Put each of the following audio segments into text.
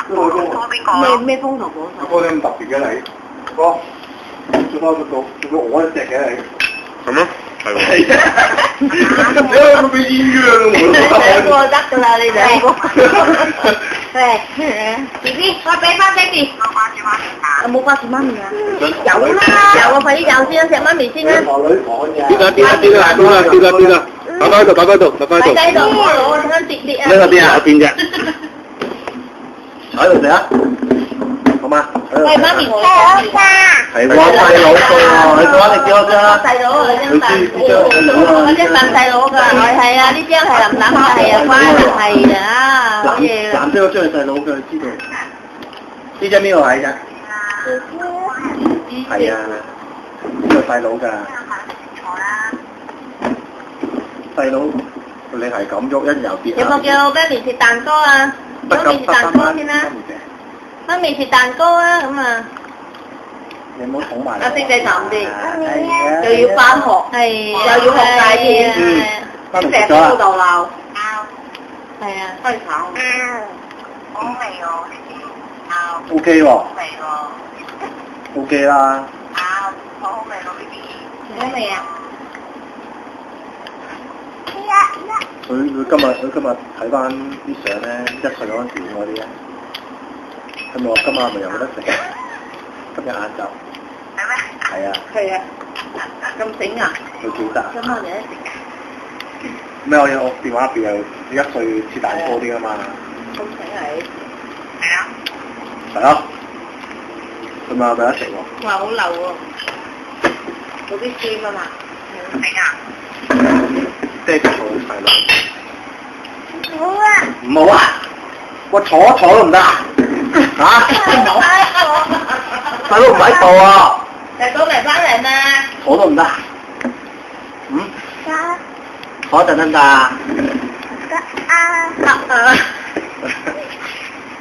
拖邊個？咩風頭火手？哥你咁特別嘅你，哥，做我一隻嘅你。咁咯，係喎。係啊，你有冇俾煙㗎啦？兩個得㗎啦，你兩個。喂，B B，我俾翻爹哋。有冇掛住媽咪啊？有啦，有啊，快啲有先啦，錫媽咪先啦。我女講嘅。邊個？擺翻喺度。擺低度，我攞陣間跌啊。呢個邊啊？邊啫？喺度食啊！好嘛？喂，媽咪，我係我細佬個，你講你叫我先啦。細佬啊，你張細佬㗎，係啊，呢張係林林㗎，係啊，乖係啊，好嘢啦。藍色嗰張係細佬嘅，知道。呢張邊個係㗎？係啊，呢個細佬㗎。細佬，你係咁喐一又跌。有冇叫媽咪食蛋糕啊？媽咪食蛋糕先啦。媽咪食蛋糕啊，咁啊。你唔好捅埋。阿星仔沉啲，又要返學，係又要學大添，成日都老豆鬧。係啊。開炒。好味喎！O K 喎。好味喎。O K 啦。好味喎 B B。好味啊！佢今日睇翻啲相咧，1歲嗰陣時嗰啲啊，佢咪話今晚咪有得食嘅，今日晏晝。係咩？係啊。係啊。咁醒啊？佢記得。今晚有得食㗎。咩？我電話入邊有1歲切蛋糕啲㗎嘛。咁醒你？係啊。係啊。佢咪有得食喎。話好流喎，嗰啲酸啊嘛。係啊。爹哋坐細佬。好啊。唔好啊！我坐都唔得啊！嚇？細佬唔喺度啊！你講嚟翻嚟嘛？坐都唔得。嗯？坐一陣得唔得啊？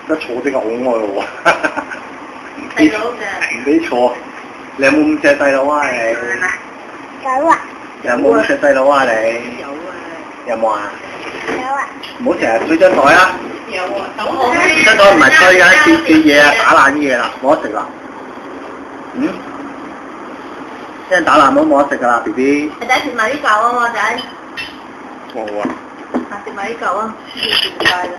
得坐即係好愛喎。細佬嘅。唔俾坐，你有冇咁錫細佬啊你？有啊。有冇咁錫細佬啊你？有啊。有冇啊？有啊。唔好成日吹張台啊！有啊。咁好。張台唔係吹㗎，跌嘢啊，打爛啲嘢啦，冇得食啦。嗯？聽打爛都冇得食㗎啦 ，B B。仔食埋呢嚿啊，我仔。我好啊。食埋呢嚿啊，要食晒啦。